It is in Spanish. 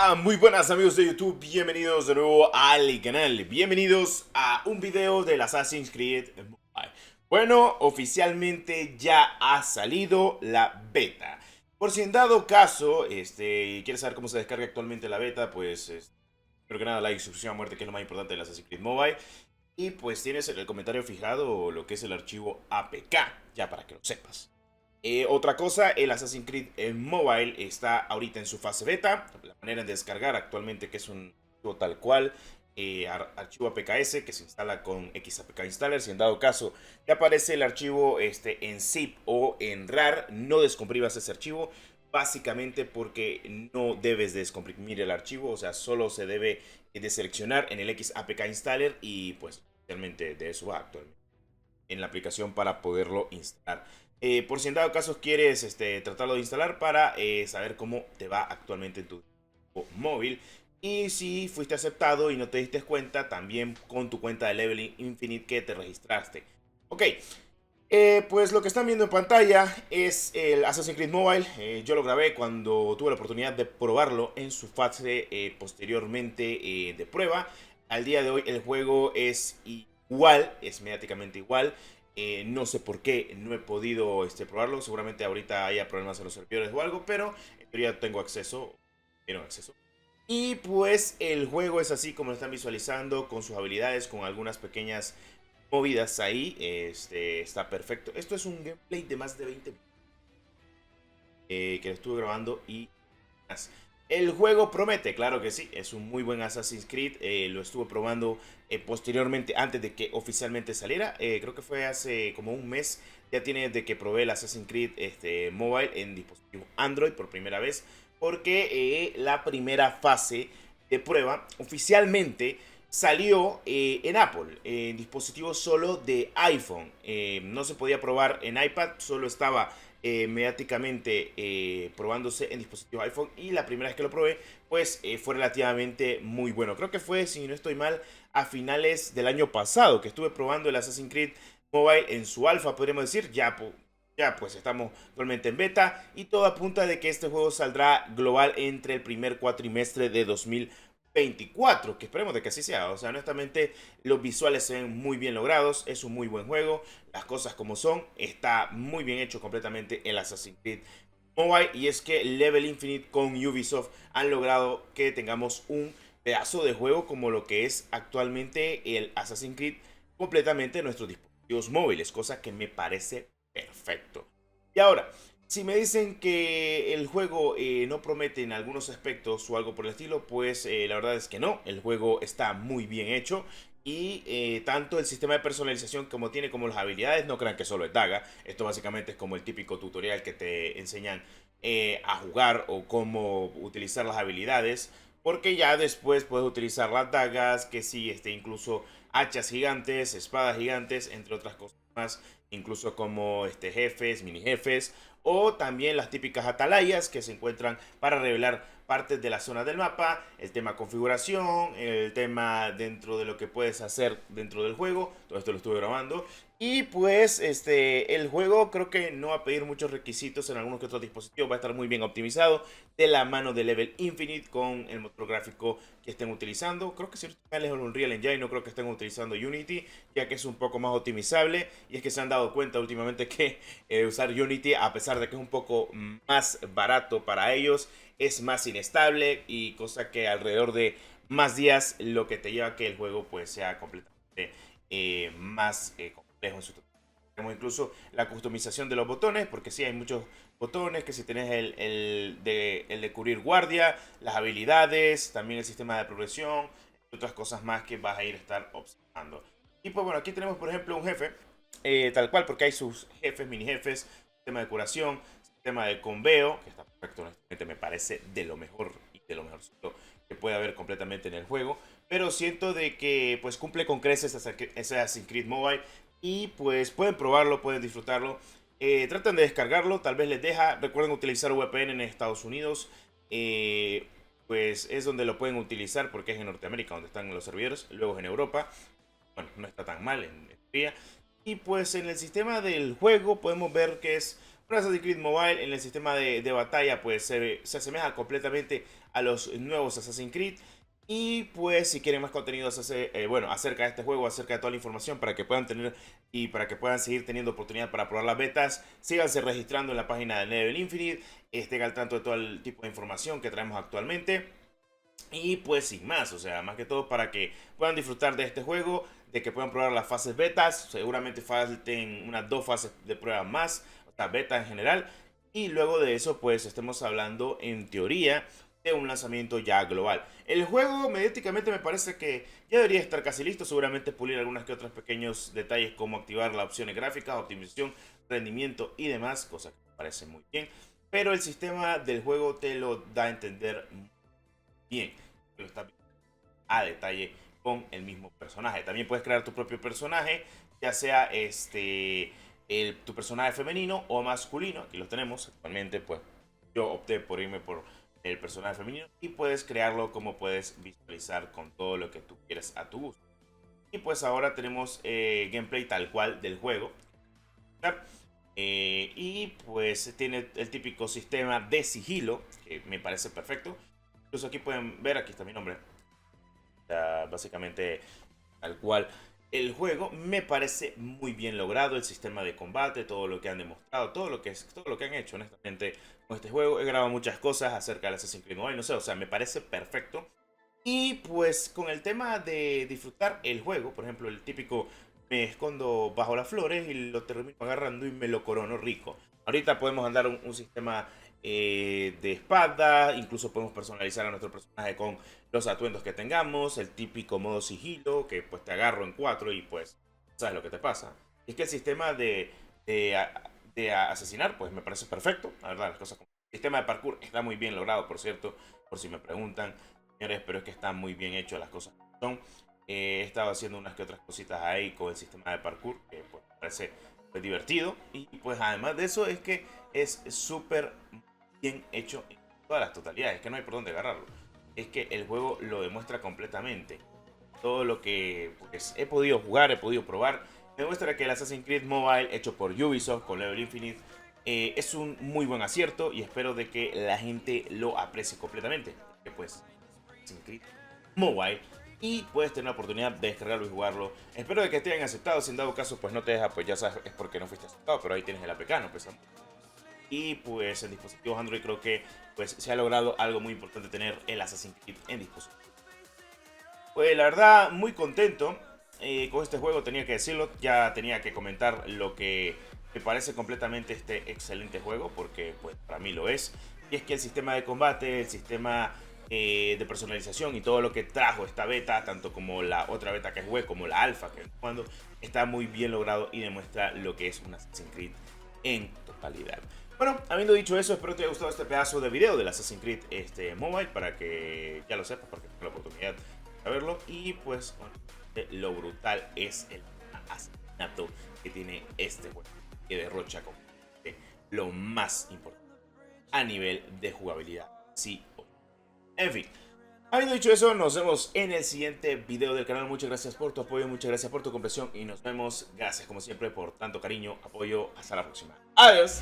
Hola, muy buenas amigos de YouTube, bienvenidos de nuevo al canal, bienvenidos a un video del Assassin's Creed Mobile. Bueno, oficialmente ya ha salido la beta. Por si en dado caso, quieres saber cómo se descarga actualmente la beta, pues, primero que nada, like, suscripción a muerte, que es lo más importante del Assassin's Creed Mobile. Y pues tienes en el comentario fijado lo que es el archivo APK, ya para que lo sepas. Otra cosa, el Assassin's Creed Mobile está ahorita en su fase beta. La manera de descargar actualmente, que es un archivo tal cual, archivo APKS que se instala con XAPK Installer. Si en dado caso te aparece el archivo en zip o en RAR, no descomprimas ese archivo. Básicamente porque no debes descomprimir el archivo, o sea, solo se debe de seleccionar en el XAPK Installer y pues realmente de eso va actualmente en la aplicación para poderlo instalar. Por si en dado caso quieres tratarlo de instalar para saber cómo te va actualmente en tu móvil. Y si fuiste aceptado y no te diste cuenta, también con tu cuenta de Leveling Infinite que te registraste. Ok, pues lo que están viendo en pantalla es el Assassin's Creed Mobile. Yo lo grabé cuando tuve la oportunidad de probarlo en su fase posteriormente de prueba. Al día de hoy el juego es igual, es mediáticamente igual. No sé por qué no he podido probarlo. Seguramente ahorita haya problemas en los servidores o algo, pero en teoría tengo acceso. Tengo acceso. Y pues el juego es así como lo están visualizando, con sus habilidades, con algunas pequeñas movidas ahí. Está perfecto. Esto es un gameplay de más de 20 minutos que lo estuve grabando y más. El juego promete, claro que sí, es un muy buen Assassin's Creed. Lo estuve probando posteriormente, antes de que oficialmente saliera. Creo que fue hace como un mes. Ya tiene de que probé el Assassin's Creed Mobile en dispositivo Android por primera vez. Porque la primera fase de prueba oficialmente salió en Apple, en dispositivos solo de iPhone. No se podía probar en iPad, solo estaba mediáticamente probándose en dispositivos iPhone. Y la primera vez que lo probé, pues fue relativamente muy bueno. Creo que fue, si no estoy mal, a finales del año pasado que estuve probando el Assassin's Creed Mobile en su alfa, podríamos decir. Ya pues estamos actualmente en beta y todo apunta de que este juego saldrá global entre el primer cuatrimestre de 2024, que esperemos de que así sea. O sea, honestamente los visuales se ven muy bien logrados, es un muy buen juego, las cosas como son, está muy bien hecho completamente el Assassin's Creed Mobile. Y es que Level Infinite con Ubisoft han logrado que tengamos un pedazo de juego como lo que es actualmente el Assassin's Creed completamente en nuestros dispositivos móviles, cosa que me parece perfecto. Y ahora, si me dicen que el juego no promete en algunos aspectos o algo por el estilo, pues la verdad es que no. El juego está muy bien hecho. Y tanto el sistema de personalización como tiene como las habilidades, no crean que solo es daga. Esto básicamente es como el típico tutorial que te enseñan a jugar o cómo utilizar las habilidades. Porque ya después puedes utilizar las dagas, que sí, incluso hachas gigantes, espadas gigantes, entre otras cosas más, incluso como jefes, mini jefes, o también las típicas atalayas que se encuentran para revelar partes de la zona del mapa, el tema configuración, el tema dentro de lo que puedes hacer dentro del juego. Todo esto lo estuve grabando. Y pues el juego creo que no va a pedir muchos requisitos en algunos que otros dispositivos, va a estar muy bien optimizado de la mano de Level Infinite con el motor gráfico que estén utilizando. Creo que si es el Unreal Engine, no creo que estén utilizando Unity, ya que es un poco más optimizable. Y es que se han dado cuenta últimamente que usar Unity, a pesar de que es un poco más barato para ellos, es más inestable y cosa que alrededor de más días lo que te lleva a que el juego pues sea completamente más complejo en su totalidad. Tenemos incluso la customización de los botones, porque sí hay muchos botones, que si tenés el de cubrir guardia, las habilidades, también el sistema de progresión, y otras cosas más que vas a ir a estar observando. Y pues bueno, aquí tenemos por ejemplo un jefe, tal cual, porque hay sus jefes, mini jefes, sistema de curación, sistema de conveo, que está perfecto, honestamente me parece de lo mejor y de lo mejorcito que puede haber completamente en el juego. Pero siento de que pues cumple con creces ese Assassin's Creed Mobile y pues pueden probarlo, pueden disfrutarlo. Traten de descargarlo, tal vez les deja. Recuerden utilizar VPN en Estados Unidos. Pues es donde lo pueden utilizar porque es en Norteamérica donde están los servidores. Luego es en Europa. Bueno, no está tan mal en teoría. Y pues en el sistema del juego podemos ver que es un Assassin's Creed Mobile. En el sistema de batalla pues se asemeja completamente a los nuevos Assassin's Creed. Y pues si quieren más contenido acerca de este juego, acerca de toda la información para que puedan tener y para que puedan seguir teniendo oportunidad para probar las betas, síganse registrando en la página de Level Infinite, estén al tanto de todo el tipo de información que traemos actualmente. Y pues sin más, o sea, más que todo para que puedan disfrutar de este juego, de que puedan probar las fases betas, seguramente falten unas 2 fases de prueba más, o sea, beta en general. Y luego de eso pues estemos hablando en teoría de un lanzamiento ya global. El juego mediáticamente me parece que ya debería estar casi listo, seguramente pulir algunos que otros pequeños detalles como activar las opciones gráficas, optimización, rendimiento y demás, cosas que me parecen muy bien. Pero el sistema del juego te lo da a entender bien, lo está viendo a detalle con el mismo personaje. También puedes crear tu propio personaje, ya sea tu personaje femenino o masculino. Aquí lo tenemos actualmente, pues yo opté por irme por el personaje femenino y puedes crearlo como puedes visualizar con todo lo que tú quieres a tu gusto. Y pues ahora tenemos gameplay tal cual del juego. Y pues tiene el típico sistema de sigilo que me parece perfecto. Incluso aquí pueden ver, aquí está mi nombre. Básicamente tal cual el juego me parece muy bien logrado, el sistema de combate, todo lo que han demostrado, todo lo que han hecho honestamente con este juego. He grabado muchas cosas acerca del Assassin's Creed Mobile, no sé, o sea, me parece perfecto. Y pues con el tema de disfrutar el juego, por ejemplo, el típico me escondo bajo las flores y lo termino agarrando y me lo corono rico. Ahorita podemos andar un sistema de espada, incluso podemos personalizar a nuestro personaje con los atuendos que tengamos, el típico modo sigilo, que pues te agarro en 4 y pues sabes lo que te pasa. Es que el sistema de asesinar pues me parece perfecto, la verdad, las cosas como... El sistema de parkour está muy bien logrado, por cierto, por si me preguntan, señores, pero es que está muy bien hecho las cosas que son. He estado haciendo unas que otras cositas ahí con el sistema de parkour, que pues me parece pues, divertido, y pues además de eso es que es súper bien hecho en todas las totalidades, es que no hay por dónde agarrarlo. Es que el juego lo demuestra completamente. Todo lo que pues, he podido jugar, he podido probar, me demuestra que el Assassin's Creed Mobile, hecho por Ubisoft con Level Infinite, es un muy buen acierto y espero de que la gente lo aprecie completamente. Que pues, Assassin's Creed Mobile, y puedes tener la oportunidad de descargarlo y jugarlo. Espero de que te hayan aceptado, si en dado caso pues no te deja, pues ya sabes, es porque no fuiste aceptado, pero ahí tienes el APK, no pesa. Y pues en dispositivos Android creo que pues se ha logrado algo muy importante, tener el Assassin's Creed en dispositivos. Pues la verdad muy contento con este juego, tenía que decirlo, ya tenía que comentar lo que me parece completamente este excelente juego, porque pues para mí lo es. Y es que el sistema de combate, el sistema de personalización y todo lo que trajo esta beta, tanto como la otra beta que jugué, como la alfa que cuando está muy bien logrado y demuestra lo que es un Assassin's Creed en totalidad. Bueno, habiendo dicho eso, espero que te haya gustado este pedazo de video del Assassin's Creed Mobile, para que ya lo sepas, porque tengo la oportunidad de verlo. Y pues, bueno, lo brutal es el asesinato que tiene este juego, que derrocha como lo más importante a nivel de jugabilidad. Sí. En fin, habiendo dicho eso, nos vemos en el siguiente video del canal. Muchas gracias por tu apoyo, muchas gracias por tu comprensión y nos vemos. Gracias como siempre por tanto cariño, apoyo. Hasta la próxima. Adiós.